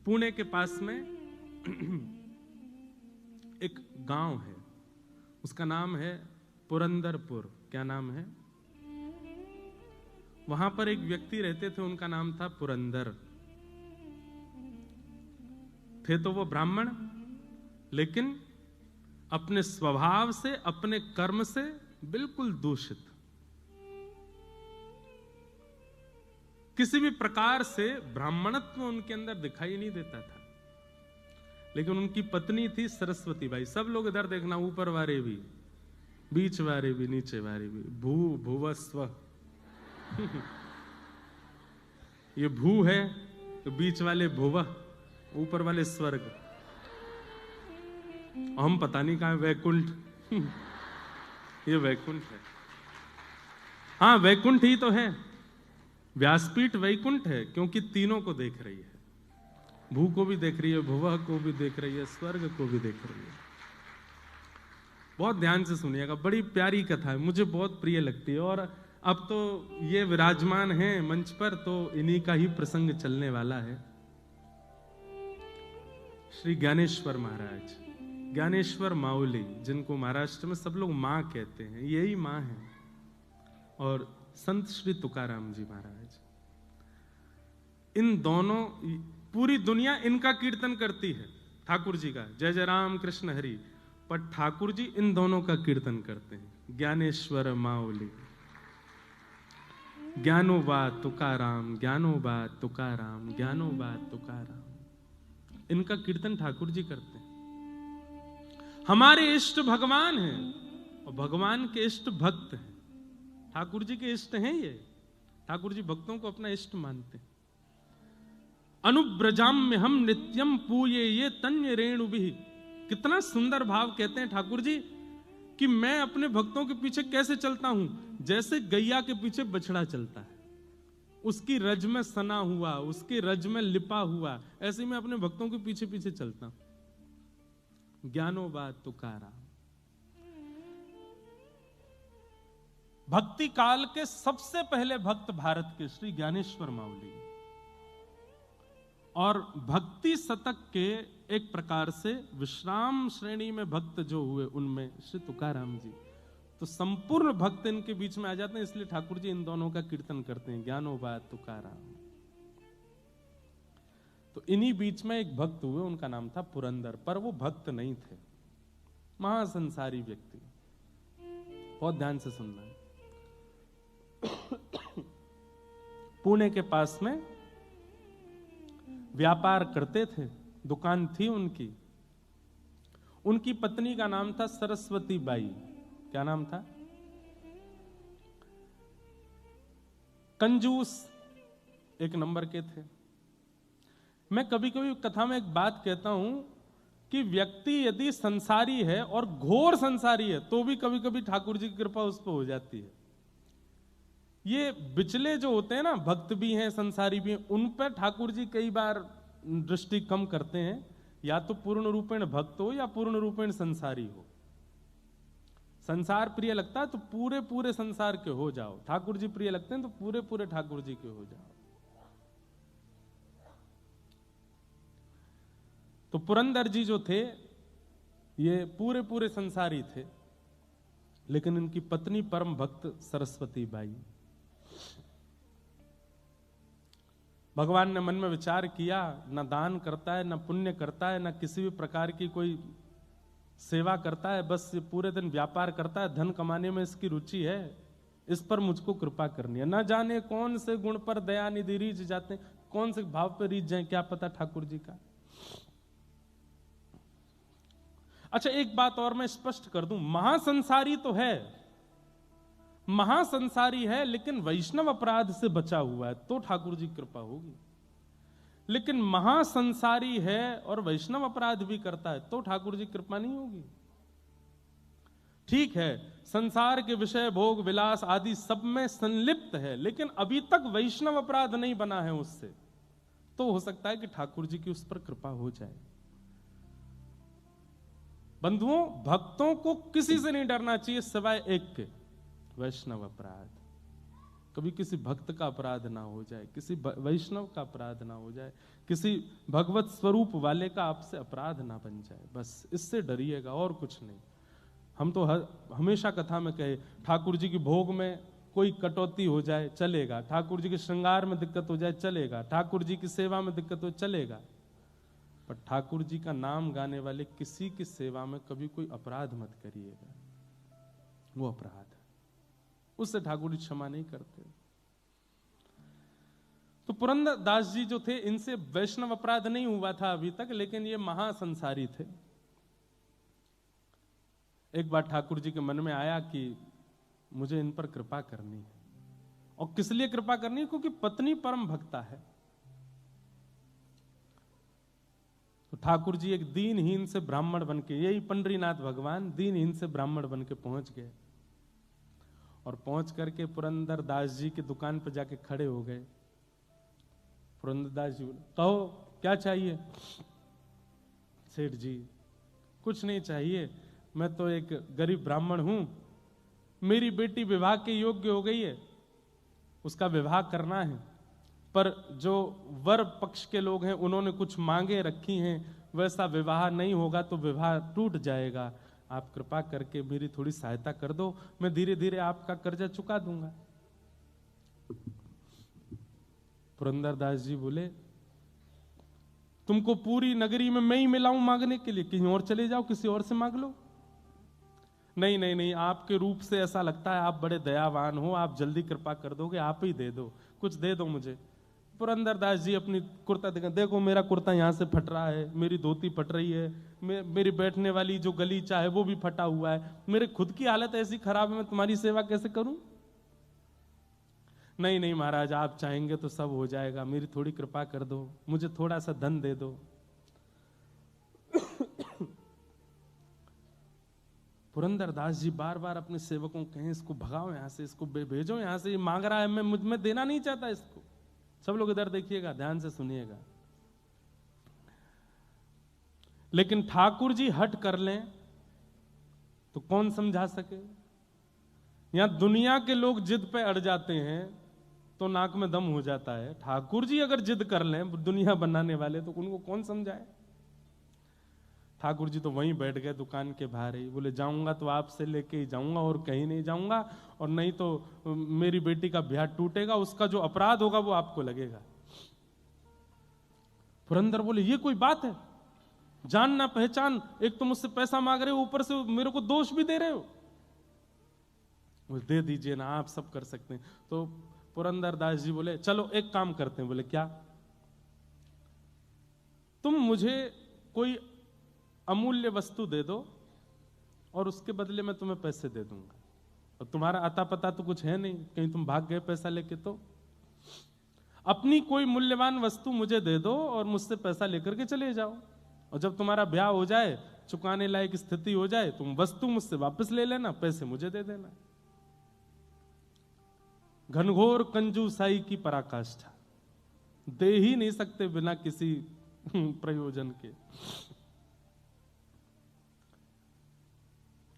पुणे के पास में एक गांव है, उसका नाम है पुरंदरपुर। क्या नाम है? वहां पर एक व्यक्ति रहते थे, उनका नाम था पुरंदर। थे तो वो ब्राह्मण, लेकिन अपने स्वभाव से, अपने कर्म से बिल्कुल दूषित। किसी भी प्रकार से ब्राह्मणत्व उनके अंदर दिखाई नहीं देता था। लेकिन उनकी पत्नी थी सरस्वती बाई। सब लोग इधर देखना, ऊपर वाले भी, बीच वाले भी, नीचे वाले भी। भूवस्व ये भू है तो बीच वाले भुव, ऊपर वाले स्वर्ग। हम पता नहीं कहां वैकुंठ ये वैकुंठ है। हाँ, वैकुंठ ही तो है। व्यासपीठ वैकुंठ है, क्योंकि तीनों को देख रही है। भू को भी देख रही है, भुवः को भी देख रही है, स्वर्ग को भी देख रही है। बहुत ध्यान से सुनिएगा, बड़ी प्यारी कथा है, मुझे बहुत प्रिय लगती है। और अब तो ये विराजमान है मंच पर, तो इन्हीं का ही प्रसंग चलने वाला है। श्री ज्ञानेश्वर महाराज, ज्ञानेश्वर माउली, जिनको महाराष्ट्र में सब लोग मां कहते हैं, यही मां है। और संत श्री तुकाराम जी महाराज, इन दोनों, पूरी दुनिया इनका कीर्तन करती है, ठाकुर जी का, जय जय राम कृष्ण हरि। पर ठाकुर जी इन दोनों का कीर्तन करते हैं, ज्ञानेश्वर माउली। ज्ञानोबा तुकाराम, ज्ञानोबा तुकाराम, ज्ञानोबा तुकाराम, इनका कीर्तन ठाकुर जी करते हैं। हमारे इष्ट भगवान हैं और भगवान के इष्ट भक्त हैं। ठाकुर जी के इष्ट हैं ये। ठाकुर जी भक्तों को अपना इष्ट मानते हैं। अनुब्रजाम में हम नित्यम पूये ये तन्य रेणु भी। कितना सुंदर भाव कहते हैं ठाकुर जी कि मैं अपने भक्तों के पीछे कैसे चलता हूं, जैसे गैया के पीछे बछड़ा चलता है, उसकी रज में सना हुआ, उसके रज में लिपा हुआ, ऐसे मैं अपने भक्तों के पीछे पीछे चलता हूं। ज्ञानोबा तुकाराम। भक्ति काल के सबसे पहले भक्त भारत के श्री ज्ञानेश्वर माउली, और भक्ति शतक के एक प्रकार से विश्राम श्रेणी में भक्त जो हुए, उनमें श्री तुकाराम जी। तो संपूर्ण भक्त इनके बीच में आ जाते हैं, इसलिए ठाकुर जी इन दोनों का कीर्तन करते हैं, ज्ञानोबा तुकाराम। तो इन्हीं बीच में एक भक्त हुए, उनका नाम था पुरंदर। पर वो भक्त नहीं थे, महासंसारी व्यक्ति। बहुत ध्यान से सुनना है। पुणे के पास में व्यापार करते थे, दुकान थी उनकी। उनकी पत्नी का नाम था सरस्वती बाई। क्या नाम था? कंजूस एक नंबर के थे। मैं कभी कभी कथा में एक बात कहता हूं कि व्यक्ति यदि संसारी है और घोर संसारी है, तो भी कभी कभी ठाकुर जी की कृपा उस पर हो जाती है। ये बिचले जो होते हैं ना, भक्त भी हैं संसारी भी हैं, उन पर ठाकुर जी कई बार दृष्टि कम करते हैं। या तो पूर्ण रूपेण भक्त हो या पूर्ण रूपेण संसारी हो। संसार प्रिय लगता है तो पूरे पूरे संसार के हो जाओ, ठाकुर जी प्रिय लगते हैं तो पूरे पूरे ठाकुर जी के हो जाओ। तो पुरंदर जी जो थे, ये पूरे पूरे संसारी थे, लेकिन इनकी पत्नी परम भक्त सरस्वती बाई। भगवान ने मन में विचार किया, न दान करता है, न पुण्य करता है, न किसी भी प्रकार की कोई सेवा करता है, बस ये पूरे दिन व्यापार करता है, धन कमाने में इसकी रुचि है, इस पर मुझको कृपा करनी है। न जाने कौन से गुण पर दया निधि रीझ जाते हैं, कौन से भाव पर रीझ जाए, क्या पता ठाकुर जी का। अच्छा, एक बात और मैं स्पष्ट कर दूं, महासंसारी तो है, महासंसारी है, लेकिन वैष्णव अपराध से बचा हुआ है, तो ठाकुर जी कृपा होगी। लेकिन महासंसारी है और वैष्णव अपराध भी करता है, तो ठाकुर जी कृपा नहीं होगी। ठीक है, संसार के विषय भोग विलास आदि सब में संलिप्त है, लेकिन अभी तक वैष्णव अपराध नहीं बना है उससे, तो हो सकता है कि ठाकुर जी की उस पर कृपा हो जाए। बंधुओं, भक्तों को किसी से नहीं डरना चाहिए सिवाय एक के, वैष्णव अपराध। कभी किसी भक्त का अपराध ना हो जाए, किसी वैष्णव का अपराध ना हो जाए, किसी भगवत स्वरूप वाले का आपसे अपराध ना बन जाए, बस इससे डरिएगा और कुछ नहीं। हम तो हमेशा कथा में कहे, ठाकुर जी की भोग में कोई कटौती हो जाए चलेगा, ठाकुर जी के श्रृंगार में दिक्कत हो जाए चलेगा, ठाकुर जी की सेवा में दिक्कत हो चलेगा, पर ठाकुर जी का नाम गाने वाले किसी की सेवा में कभी कोई अपराध मत करिएगा, वो अपराध है, उससे ठाकुर जी क्षमा नहीं करते। तो पुरंदर दास जी जो थे, इनसे वैष्णव अपराध नहीं हुआ था अभी तक, लेकिन ये महासंसारी थे। एक बार ठाकुर जी के मन में आया कि मुझे इन पर कृपा करनी है, और किस लिए कृपा करनी है, क्योंकि पत्नी परम भक्ता है। तो ठाकुर जी एक दीनहीन से ब्राह्मण बनके, यही पंडरीनाथ भगवान दीनहीन से ब्राह्मण बनके पहुंच गए, और पहुंच करके पुरंदर दास जी की दुकान पर जाके खड़े हो गए। पुरंदर दास जी बोले, कहो क्या चाहिए? सेठ जी, कुछ नहीं चाहिए, मैं तो एक गरीब ब्राह्मण हूं, मेरी बेटी विवाह के योग्य हो गई है, उसका विवाह करना है, पर जो वर पक्ष के लोग हैं उन्होंने कुछ मांगे रखी हैं, वैसा विवाह नहीं होगा तो विवाह टूट जाएगा, आप कृपा करके मेरी थोड़ी सहायता कर दो, मैं धीरे धीरे आपका कर्जा चुका दूंगा। पुरंदरदास जी बोले, तुमको पूरी नगरी में मैं ही मिलाऊं मांगने के लिए, कहीं और चले जाओ, किसी और से मांग लो। नहीं नहीं नहीं, आपके रूप से ऐसा लगता है आप बड़े दयावान हो, आप जल्दी कृपा कर दोगे, आप ही दे दो, कुछ दे दो मुझे। पुरंदरदास जी अपनी कुर्ता दिखा, देखो मेरा कुर्ता यहाँ से फट रहा है, मेरी धोती फट रही है, मेरी बैठने वाली जो गलीचा है वो भी फटा हुआ है, मेरे खुद की हालत ऐसी खराब है, मैं तुम्हारी सेवा कैसे करूं? नहीं नहीं महाराज, आप चाहेंगे तो सब हो जाएगा, मेरी थोड़ी कृपा कर दो, मुझे थोड़ा सा धन दे दो। पुरंदरदास जी बार बार अपने सेवकों कहें, इसको भगाओ यहां से, इसको भेजो यहां से, ये मांग रहा है, मैं मुझ में देना नहीं चाहता इसको। सब लोग इधर देखिएगा, ध्यान से सुनिएगा। लेकिन ठाकुर जी हट कर लें तो कौन समझा सके? यहां दुनिया के लोग जिद पे अड़ जाते हैं तो नाक में दम हो जाता है, ठाकुर जी अगर जिद कर लें, दुनिया बनाने वाले, तो उनको कौन समझाए? ठाकुर जी तो वहीं बैठ गए दुकान के बाहर ही, बोले जाऊंगा तो आपसे लेके ही जाऊंगा और कहीं नहीं जाऊंगा, और नहीं तो मेरी बेटी का ब्याह टूटेगा, उसका जो अपराध होगा वो आपको लगेगा। पुरंदर बोले, ये कोई बात है? जान ना पहचान, एक तो मुझसे पैसा मांग रहे हो, ऊपर से मेरे को दोष भी दे रहे हो। बोले दे दीजिए ना, आप सब कर सकते हैं। तो पुरंदर दास जी बोले, चलो एक काम करते हैं। बोले क्या? तुम मुझे कोई अमूल्य वस्तु दे दो और उसके बदले में तुम्हें पैसे दे दूंगा, और तुम्हारा अता पता तो कुछ है नहीं, कहीं तुम भाग गए पैसा लेके, तो अपनी कोई मूल्यवान वस्तु मुझे दे दो और मुझसे पैसा लेकर के चले जाओ, और जब तुम्हारा ब्याह हो जाए, चुकाने लायक स्थिति हो जाए, तुम वस्तु मुझसे वापस ले लेना, पैसे मुझे दे देना। घनघोर कंजूसाई की पराकाष्ठा, दे ही नहीं सकते बिना किसी प्रयोजन के।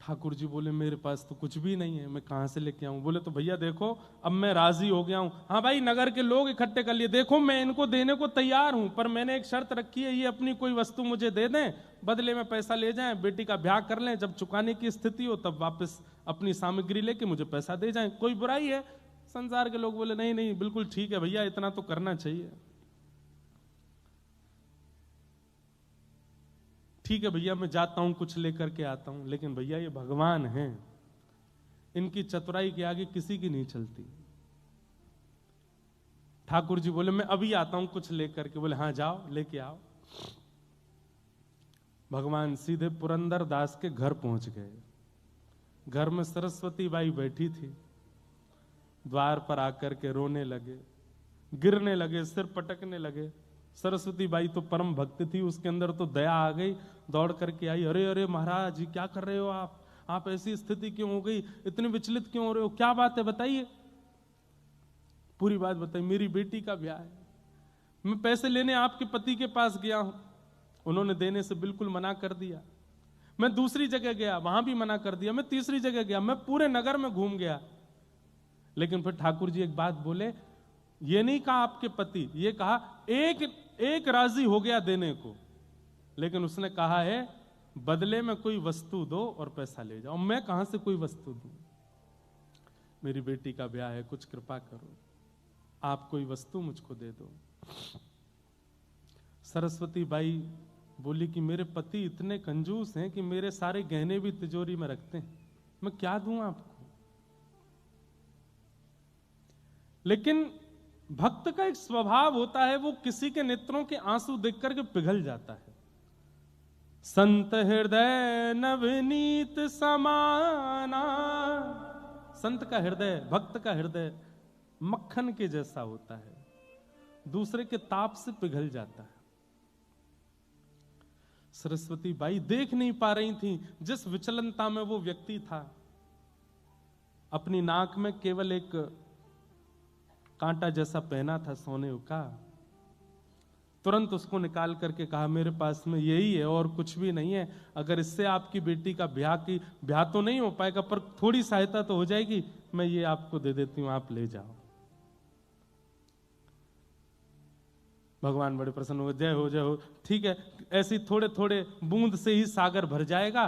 ठाकुर जी बोले, मेरे पास तो कुछ भी नहीं है, मैं कहां से लेके आऊं? बोले तो भैया देखो, अब मैं राजी हो गया हूं। हाँ भाई, नगर के लोग इकट्ठे कर लिए, देखो मैं इनको देने को तैयार हूं, पर मैंने एक शर्त रखी है, ये अपनी कोई वस्तु मुझे दे दें, बदले में पैसा ले जाएं, बेटी का ब्याह कर लें, जब चुकाने की स्थिति हो तब वापस अपनी सामग्री लेके मुझे पैसा दे जाएं, कोई बुराई है? संसार के लोग बोले, नहीं नहीं बिल्कुल ठीक है भैया, इतना तो करना चाहिए। ठीक है भैया, मैं जाता हूं, कुछ लेकर के आता हूं, लेकिन भैया ये भगवान हैं, इनकी चतुराई के आगे किसी की नहीं चलती। ठाकुर जी बोले, मैं अभी आता हूं कुछ लेकर के। बोले हाँ जाओ, लेके आओ। भगवान सीधे पुरंदर दास के घर पहुंच गए। घर में सरस्वती बाई बैठी थी, द्वार पर आकर के रोने लगे, गिरने लगे, सिर पटकने लगे। सरस्वती बाई तो परम भक्त थी, उसके अंदर तो दया आ गई, दौड़ करके आई, अरे अरे महाराज जी क्या कर रहे हो आप ऐसी स्थिति क्यों हो गई, इतने विचलित क्यों हो रहे हो, क्या बात है बताइए। पूरी बात बताइए। मेरी बेटी का ब्याह है, मैं पैसे लेने आपके पति के पास गया हूं, उन्होंने देने से बिल्कुल मना कर दिया। मैं दूसरी जगह गया, वहां भी मना कर दिया। मैं तीसरी जगह गया, मैं पूरे नगर में घूम गया, लेकिन फिर ठाकुर जी एक बात बोले, ये नहीं कहा आपके पति, ये कहा एक राजी हो गया देने को, लेकिन उसने कहा है बदले में कोई वस्तु दो और पैसा ले जाओ। मैं कहां से कोई वस्तु दूं? मेरी बेटी का ब्याह है, कुछ कृपा करो, आप कोई वस्तु मुझको दे दो। सरस्वती बाई बोली कि मेरे पति इतने कंजूस हैं कि मेरे सारे गहने भी तिजोरी में रखते हैं, मैं क्या दूं आपको? लेकिन भक्त का एक स्वभाव होता है, वो किसी के नेत्रों के आंसू देख करके पिघल जाता है। संत हृदय नवनीत समाना, संत का हृदय, भक्त का हृदय मक्खन के जैसा होता है, दूसरे के ताप से पिघल जाता है। सरस्वती बाई देख नहीं पा रही थी जिस विचलनता में वो व्यक्ति था। अपनी नाक में केवल एक कांटा जैसा पहना था सोने का, तुरंत उसको निकाल करके कहा मेरे पास में यही है और कुछ भी नहीं है, अगर इससे आपकी बेटी का ब्याह तो नहीं हो पाएगा पर थोड़ी सहायता तो हो जाएगी, मैं ये आपको दे देती हूं, आप ले जाओ। भगवान बड़े प्रसन्न हो गए, जय हो जय हो, ठीक है, ऐसी थोड़े थोड़े बूंद से ही सागर भर जाएगा,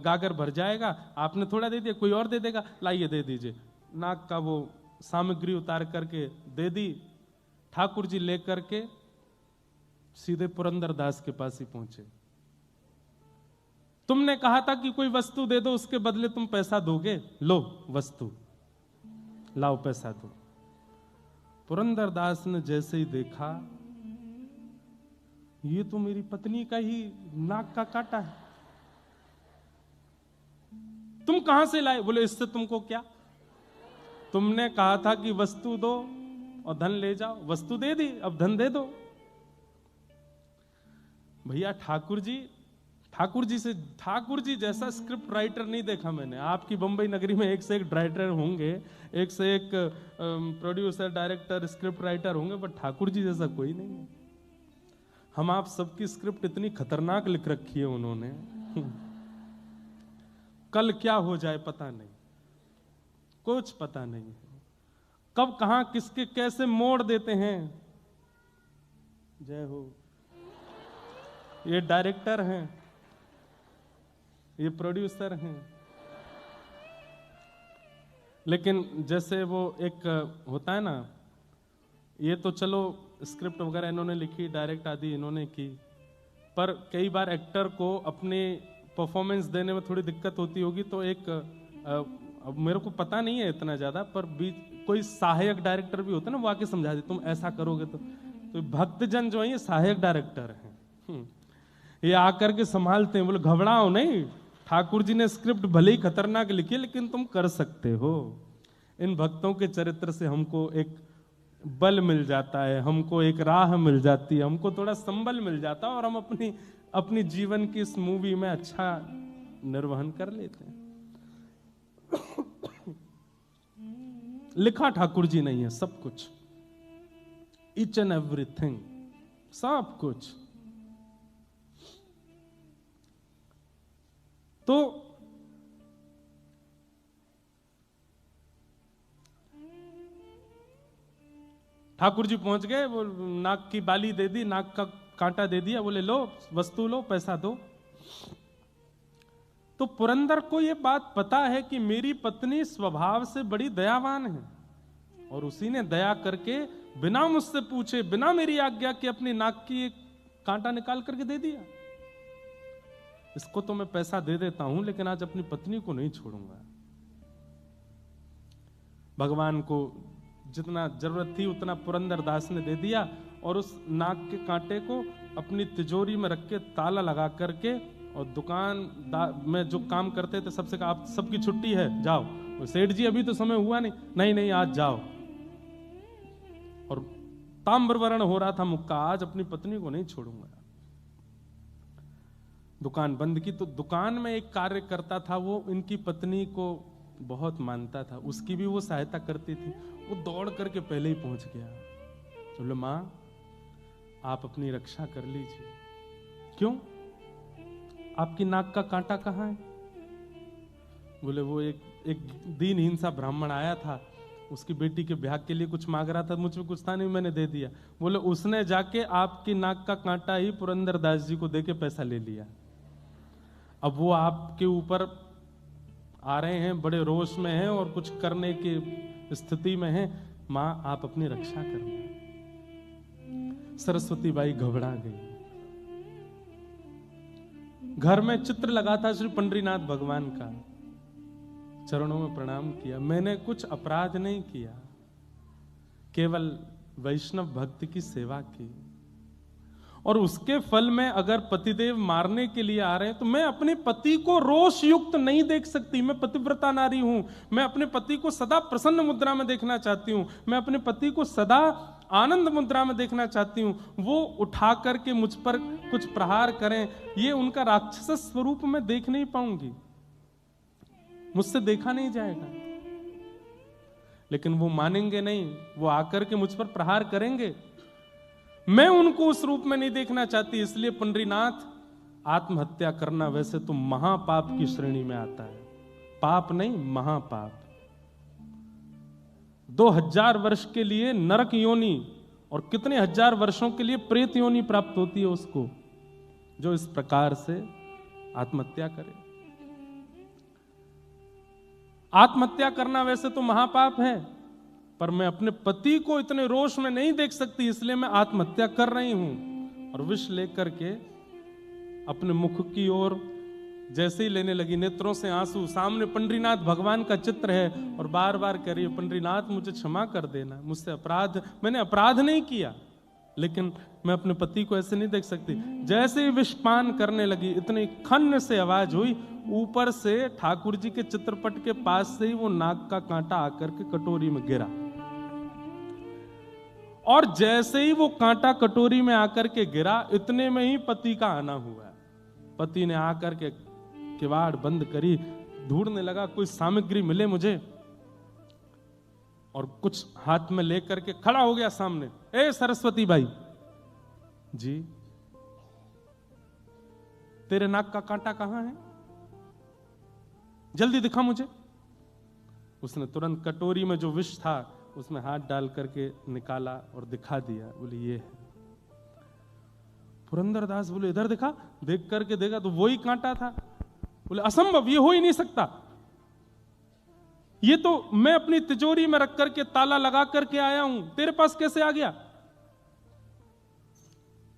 गागर भर जाएगा, आपने थोड़ा दे दिया कोई और दे देगा, लाइए दे दीजिए। नाक का वो सामग्री उतार करके दे दी। ठाकुर जी लेकर के सीधे पुरंदर दास के पास ही पहुंचे। तुमने कहा था कि कोई वस्तु दे दो, उसके बदले तुम पैसा दोगे, लो वस्तु, लाओ पैसा दो। पुरंदर दास ने जैसे ही देखा, ये तो मेरी पत्नी का ही नाक का कांटा है, तुम कहां से लाए? बोले इससे तुमको क्या, तुमने कहा था कि वस्तु दो और धन ले जाओ, वस्तु दे दी, अब धन दे दो। भैया ठाकुर जी जैसा स्क्रिप्ट राइटर नहीं देखा मैंने। आपकी बंबई नगरी में एक से एक राइटर होंगे, एक से एक प्रोड्यूसर, डायरेक्टर, स्क्रिप्ट राइटर होंगे, पर ठाकुर जी जैसा कोई नहीं है। हम आप सबकी स्क्रिप्ट इतनी खतरनाक लिख रखी है उन्होंने, कल क्या हो जाए पता नहीं, कुछ पता नहीं है, कब कहां किसके कैसे मोड़ देते हैं। जय हो। ये डायरेक्टर हैं, ये प्रोड्यूसर हैं, लेकिन जैसे वो एक होता है ना, ये तो चलो स्क्रिप्ट वगैरह इन्होंने लिखी, डायरेक्ट आदि इन्होंने की, पर कई बार एक्टर को अपने परफॉर्मेंस देने में थोड़ी दिक्कत होती होगी, तो एक अब मेरे को पता नहीं है इतना ज्यादा, पर बीच कोई सहायक डायरेक्टर भी होता है ना, वो आके समझा दे तुम ऐसा करोगे तो भक्तजन जो है ये सहायक डायरेक्टर हैं, ये आकर के संभालते हैं। बोले घबराओ नहीं, ठाकुर जी ने स्क्रिप्ट भले ही खतरनाक लिखी है लेकिन तुम कर सकते हो। इन भक्तों के चरित्र से हमको एक बल मिल जाता है, हमको एक राह मिल जाती है, हमको थोड़ा संबल मिल जाता है और हम अपनी जीवन की इस मूवी में अच्छा निर्वहन कर लेते हैं। लिखा ठाकुर जी नहीं है सब कुछ, ईच एंड एवरीथिंग, सब कुछ। तो ठाकुर जी पहुंच गए, वो नाक की बाली दे दी, नाक का कांटा दे दिया, बोले लो वस्तु लो, पैसा दो। तो पुरंदर को यह बात पता है कि मेरी पत्नी स्वभाव से बड़ी दयावान है, और उसी ने दया करके बिना मुझसे पूछे, बिना मेरी आज्ञा के अपनी नाक की एक कांटा निकाल करके दे दिया। इसको तो मैं पैसा दे देता हूं, लेकिन आज अपनी पत्नी को नहीं छोड़ूंगा। भगवान को जितना जरूरत थी उतना पुरंदर दास ने दे दिया, और उस नाक के कांटे को अपनी तिजोरी में रख के ताला लगा करके, और दुकान में जो काम करते थे सबसे कहा आप सबकी छुट्टी है, जाओ। सेठ जी अभी तो समय हुआ नहीं, नहीं आज जाओ। और ताम्रवर्ण हो रहा था मुक्का, आज अपनी पत्नी को नहीं छोड़ूंगा। दुकान बंद की। तो दुकान में एक कार्य करता था, वो इनकी पत्नी को बहुत मानता था, उसकी भी वो सहायता करती थी। वो दौड़ करके पहले ही पहुंच गया, बोले मां आप अपनी रक्षा कर लीजिए। क्यों, आपकी नाक का कांटा कहां है? बोले वो एक दीनहीन सा ब्राह्मण आया था, उसकी बेटी के ब्याह के लिए कुछ मांग रहा था, मुझ में कुछ था नहीं, मैंने दे दिया। बोले उसने जाके आपकी नाक का कांटा ही पुरंदरदास जी को देके पैसा ले लिया। अब वो आपके ऊपर आ रहे हैं, बड़े रोष में हैं और कुछ करने की स्थिति में हैं। मां आप अपनी रक्षा करना। सरस्वती बाई घबरा गई। घर में चित्र लगा था श्री पंडरीनाथ भगवान का, चरणों में प्रणाम किया। मैंने कुछ अपराध नहीं किया, केवल वैष्णव भक्ति की सेवा की, और उसके फल में अगर पतिदेव मारने के लिए आ रहे हैं तो मैं अपने पति को रोष युक्त नहीं देख सकती। मैं पतिव्रता नारी हूं, मैं अपने पति को सदा प्रसन्न मुद्रा में देखना चाहती हूं, मैं अपने पति को सदा आनंद मुद्रा में देखना चाहती हूं। वो उठा करके मुझ पर कुछ प्रहार करें, ये उनका राक्षस स्वरूप मैं देख नहीं पाऊंगी, मुझसे देखा नहीं जाएगा। लेकिन वो मानेंगे नहीं, वो आकर के मुझ पर प्रहार करेंगे, मैं उनको उस रूप में नहीं देखना चाहती। इसलिए पंडरीनाथ, आत्महत्या करना वैसे तो महापाप की श्रेणी में आता है, पाप नहीं महापाप। 2000 वर्ष के लिए नरक योनि और कितने हजार वर्षों के लिए प्रेत योनि प्राप्त होती है उसको, जो इस प्रकार से आत्महत्या करे। आत्महत्या करना वैसे तो महापाप है, पर मैं अपने पति को इतने रोष में नहीं देख सकती, इसलिए मैं आत्महत्या कर रही हूं। और विष लेकर के अपने मुख की ओर जैसे ही लेने लगी, नेत्रों से आंसू, सामने पंडरीनाथ भगवान का चित्र है और बार बार कह रही है, पंडरीनाथ मुझे क्षमा कर देना, मुझसे अपराध, मैंने अपराध नहीं किया, लेकिन मैं अपने पति को ऐसे नहीं देख सकती। जैसे ही विषपान करने लगी, इतनी खन्न से आवाज हुई, ऊपर से ठाकुर जी के चित्रपट के पास से ही वो नाक का कांटा आकर के कटोरी में गिरा, और जैसे ही वो कांटा कटोरी में आकर के गिरा, इतने में ही पति का आना हुआ। पति ने आकर के किवाड़ बंद करी, ढूंढने लगा कोई सामग्री मिले मुझे, और कुछ हाथ में लेकर के खड़ा हो गया सामने। ए सरस्वती बाई जी, तेरे नाक का कांटा कहां है, जल्दी दिखा मुझे। उसने तुरंत कटोरी में जो विष था उसमें हाथ डाल करके निकाला और दिखा दिया। बोले ये है। पुरंदरदास बोले इधर दिखा। देख करके देखा तो वही कांटा था। बोले असंभव, ये हो ही नहीं सकता, ये तो मैं अपनी तिजोरी में रख करके ताला लगा करके आया हूं, तेरे पास कैसे आ गया।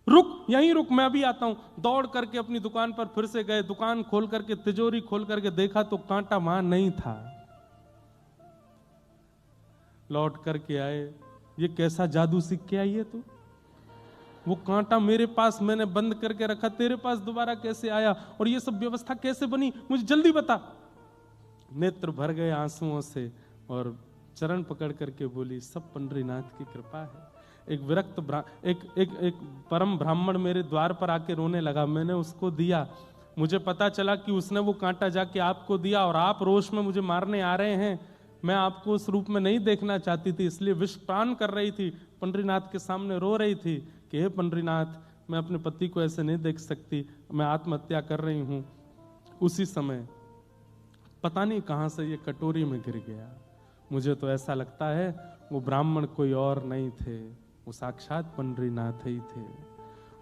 रुक, यहीं रुक, मैं अभी आता हूं। दौड़ करके अपनी दुकान पर फिर से गए, दुकान खोल करके तिजोरी खोल करके देखा तो कांटा वहां नहीं था। लौट करके आए, ये कैसा जादू सीख के आई है तू, वो कांटा मेरे पास मैंने बंद करके रखा, तेरे पास दोबारा कैसे आया, और ये सब व्यवस्था कैसे बनी, मुझे जल्दी बता। नेत्र भर गए आंसुओं से और चरण पकड़ करके बोली, सब पंडरीनाथ की कृपा है। एक विरक्त एक परम ब्राह्मण मेरे द्वार पर आके रोने लगा, मैंने उसको दिया, मुझे पता चला कि उसने वो कांटा जाके आपको दिया और आप रोष में मुझे मारने आ रहे हैं। मैं आपको उस रूप में नहीं देखना चाहती थी, इसलिए विषपान कर रही थी, पंडरीनाथ के सामने रो रही थी कि हे पंडरीनाथ, मैं अपने पति को ऐसे नहीं देख सकती, मैं आत्महत्या कर रही हूं। उसी समय पता नहीं कहां से ये कटोरी में गिर गया। मुझे तो ऐसा लगता है वो ब्राह्मण कोई और नहीं थे, वो साक्षात पंडरीनाथ ही थे।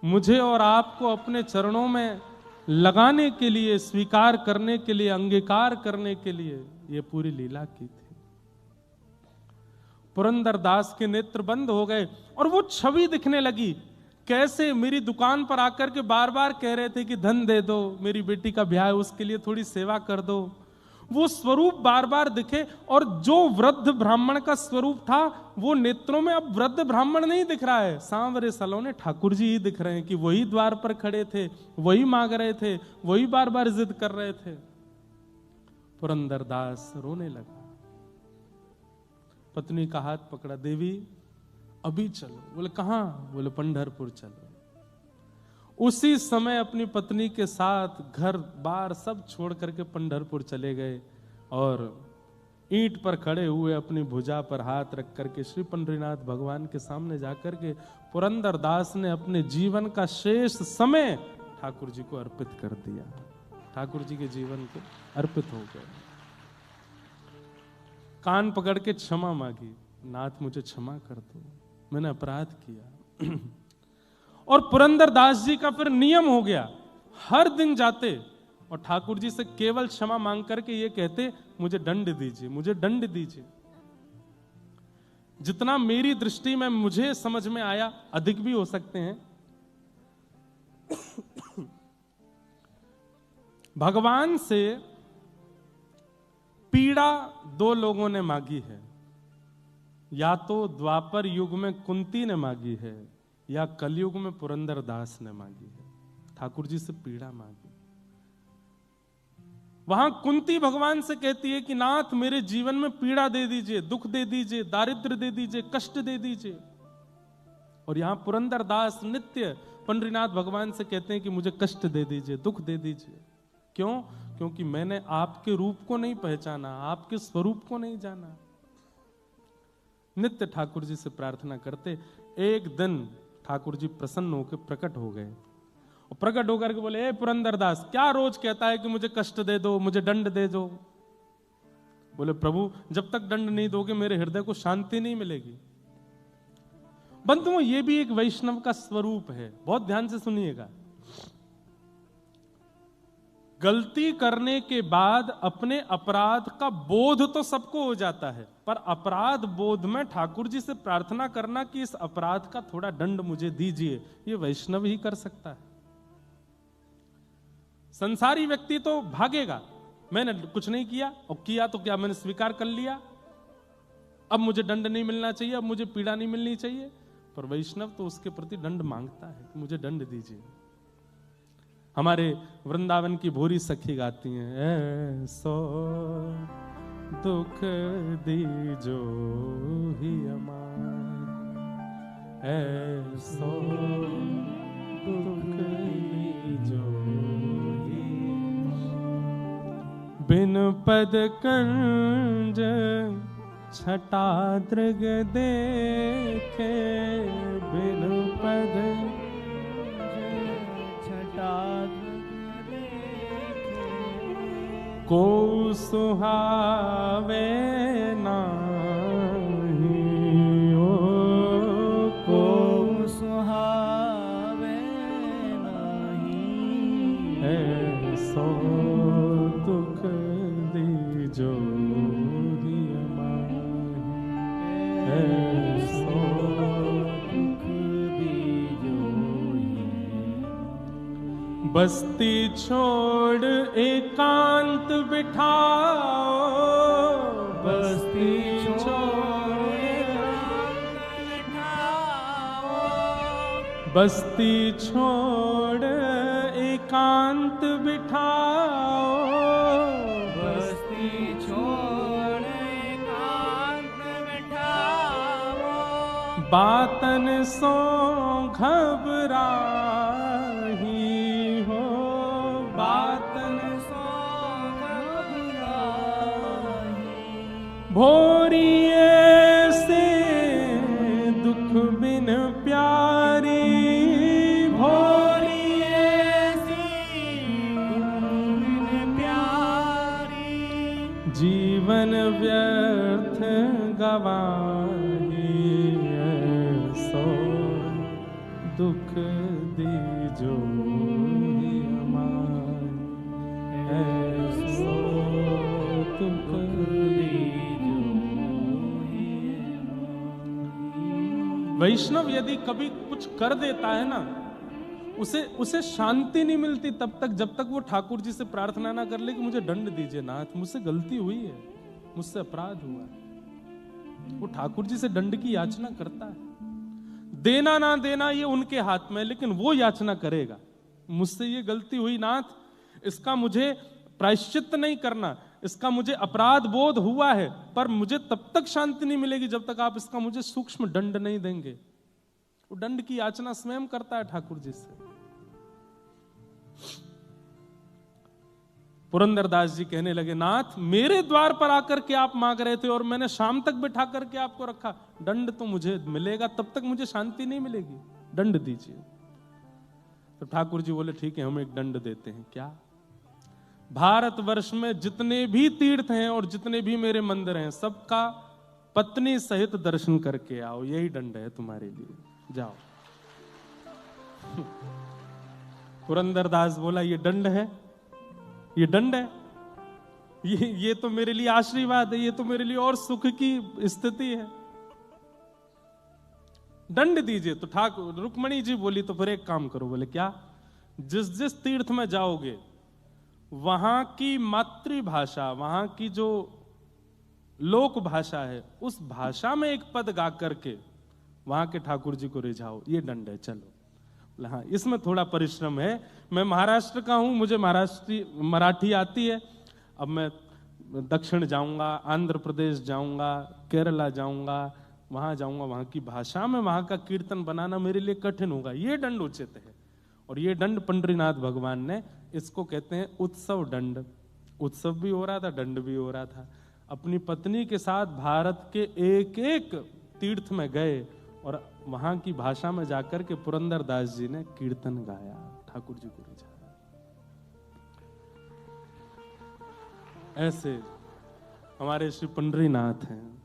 मुझे और आपको अपने चरणों में लगाने के लिए, स्वीकार करने के लिए, अंगीकार करने के लिए ये पूरी लीला की थी। पुरंदरदास के नेत्र बंद हो गए और वो छवि दिखने लगी, कैसे मेरी दुकान पर आकर के बार बार कह रहे थे कि धन दे दो, मेरी बेटी का ब्याह है उसके लिए थोड़ी सेवा कर दो। वो स्वरूप बार बार दिखे, और जो वृद्ध ब्राह्मण का स्वरूप था वो नेत्रों में अब वृद्ध ब्राह्मण नहीं दिख रहा है, सांवरे सलोने ठाकुर जी ही दिख रहे हैं कि वही द्वार पर खड़े थे, वही मांग रहे थे, वही बार बार जिद कर रहे थे। पुरंदरदास रोने लगा, पत्नी का हाथ पकड़ा, देवी अभी चलो। बोले कहां? बोले पंढरपुर चलो। उसी समय अपनी पत्नी के साथ घर बार सब छोड़ करके पंढरपुर चले गए, और ईंट पर खड़े हुए अपनी भुजा पर हाथ रख करके श्री पंडरीनाथ भगवान के सामने जाकर के पुरंदरदास ने अपने जीवन का शेष समय ठाकुर जी को अर्पित कर दिया। ठाकुर जी के जीवन को अर्पित हो गए। कान पकड़ के क्षमा मांगी, नाथ मुझे क्षमा कर दो, मैंने अपराध किया। और पुरंदरदास जी का फिर नियम हो गया, हर दिन जाते और ठाकुर जी से केवल क्षमा मांग करके ये कहते, मुझे दंड दीजिए, मुझे दंड दीजिए। जितना मेरी दृष्टि में मुझे समझ में आया, अधिक भी हो सकते हैं। भगवान से पीड़ा दो लोगों ने मांगी है, या तो द्वापर युग में कुंती ने मांगी है, या कलयुग में पुरंदरदास ने मांगी है। ठाकुर जी से पीड़ा मांगी। वहां कुंती भगवान से कहती है कि नाथ मेरे जीवन में पीड़ा दे दीजिए, दुख दे दीजिए, दारिद्र्य दे दीजिए, कष्ट दे दीजिए। और यहां पुरंदरदास नित्य पंडरीनाथ भगवान से कहते हैं कि मुझे कष्ट दे दीजिए, दुख दे दीजिए। क्यों? क्योंकि मैंने आपके रूप को नहीं पहचाना, आपके स्वरूप को नहीं जाना। नित्य ठाकुर जी से प्रार्थना करते। एक दिन ठाकुर जी प्रसन्न होकर प्रकट हो गए और प्रकट होकर के बोले, ए पुरंदरदास, क्या रोज कहता है कि मुझे कष्ट दे दो, मुझे दंड दे दो। बोले, प्रभु जब तक दंड नहीं दोगे मेरे हृदय को शांति नहीं मिलेगी। बंधुओं, ये भी एक वैष्णव का स्वरूप है। बहुत ध्यान से सुनिएगा। गलती करने के बाद अपने अपराध का बोध तो सबको हो जाता है, पर अपराध बोध में ठाकुर जी से प्रार्थना करना कि इस अपराध का थोड़ा दंड मुझे दीजिए, ये वैष्णव ही कर सकता है। संसारी व्यक्ति तो भागेगा, मैंने कुछ नहीं किया, और किया तो क्या, मैंने स्वीकार कर लिया, अब मुझे दंड नहीं मिलना चाहिए, अब मुझे पीड़ा नहीं मिलनी चाहिए। पर वैष्णव तो उसके प्रति दंड मांगता है कि मुझे दंड दीजिए। हमारे वृंदावन की भोरी सखी गाती हैं, ऐसो दुख दीजो ही अमार, ऐसो दुख दीजो ही, बिन पद कंज छटा दृग देखे, बिन पद को सुहावे नाही, ओ को सुहावे नाही, ऐसो दुख दीजो ही अमाही, ऐसो दुख दीजो ही। बस्ती छोड़ एकांत बिठाओ, बस्ती छोड़ एकांत बिठाओ, बस्ती छोड़ एकांत बिठाओ, बस्ती छोड़ एकांत बिठाओ, बातन सो घबराही हो, बातन सो घबराही, भोरी ऐसे दुख बिन प्यारी, भोरी ऐसी दुख बिन प्यारी, जीवन व्यर्थ गवाही, ऐसो दुख दीजो ही अमाही, ऐसो दुख दीजो ही अमाही। वैष्णव यदि कभी कुछ कर देता है ना, उसे शांति नहीं मिलती तब तक जब तक वो ठाकुर जी से प्रार्थना ना कर ले कि मुझे दंड दीजिए नाथ, मुझसे गलती हुई है, मुझसे अपराध हुआ है। वो ठाकुर जी से दंड की याचना करता है। देना ना देना ये उनके हाथ में, लेकिन वो याचना करेगा, मुझसे ये गलती हुई नाथ, इसका मुझे प्रायश्चित नहीं करना, इसका मुझे अपराध बोध हुआ है, पर मुझे तब तक शांति नहीं मिलेगी जब तक आप इसका मुझे सूक्ष्म दंड नहीं देंगे। वो दंड की याचना स्वयं करता है ठाकुर जी से। पुरंदरदास जी कहने लगे, नाथ मेरे द्वार पर आकर के आप मांग रहे थे और मैंने शाम तक बिठा करके आपको रखा, दंड तो मुझे मिलेगा, तब तक मुझे शांति नहीं मिलेगी, दंड दीजिए। तो ठाकुर जी बोले, ठीक है हम एक दंड देते हैं। क्या? भारतवर्ष में जितने भी तीर्थ हैं और जितने भी मेरे मंदिर हैं, सबका पत्नी सहित दर्शन करके आओ, यही दंड है तुम्हारे लिए, जाओ। पुरंदरदास बोला ये दंड है, ये दंड है, ये तो मेरे लिए आशीर्वाद है, ये तो मेरे लिए और सुख की स्थिति है, दंड दीजिए। तो ठाकुर रुक्मणी जी बोली तो फिर एक काम करो। बोले क्या? जिस जिस तीर्थ में जाओगे वहां की मातृभाषा, वहां की जो लोक भाषा है, उस भाषा में एक पद गा करके वहां के ठाकुर जी को रिझाओ, ये दंड है। चलो, हाँ इसमें थोड़ा परिश्रम है, मैं महाराष्ट्र का हूं, मुझे मराठी आती है। अब मैं दक्षिण जाऊंगा, आंध्र प्रदेश जाऊंगा, केरला जाऊंगा, वहां जाऊंगा, वहां की भाषा में वहां का कीर्तन बनाना मेरे लिए कठिन होगा, ये दंड उचित है। और ये दंड पंडरीनाथ भगवान ने, इसको कहते हैं उत्सव दंड। उत्सव भी हो रहा था, दंड भी हो रहा था। अपनी पत्नी के साथ भारत के एक एक तीर्थ में गए और वहां की भाषा में जाकर के पुरंदरदास जी ने कीर्तन गाया, ठाकुर जी को रिझाया। ऐसे हमारे श्री पंडरीनाथ हैं।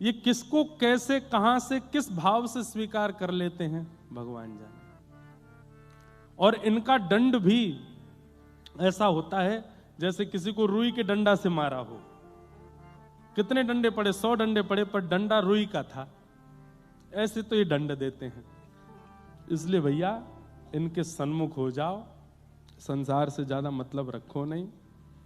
ये किसको कैसे, कहां से, किस भाव से स्वीकार कर लेते हैं भगवान जाने। और इनका दंड भी ऐसा होता है जैसे किसी को रुई के डंडा से मारा हो। कितने डंडे पड़े? 100 डंडे पड़े, पर डंडा रुई का था। ऐसे तो ये दंड देते हैं। इसलिए भैया इनके सन्मुख हो जाओ, संसार से ज्यादा मतलब रखो नहीं।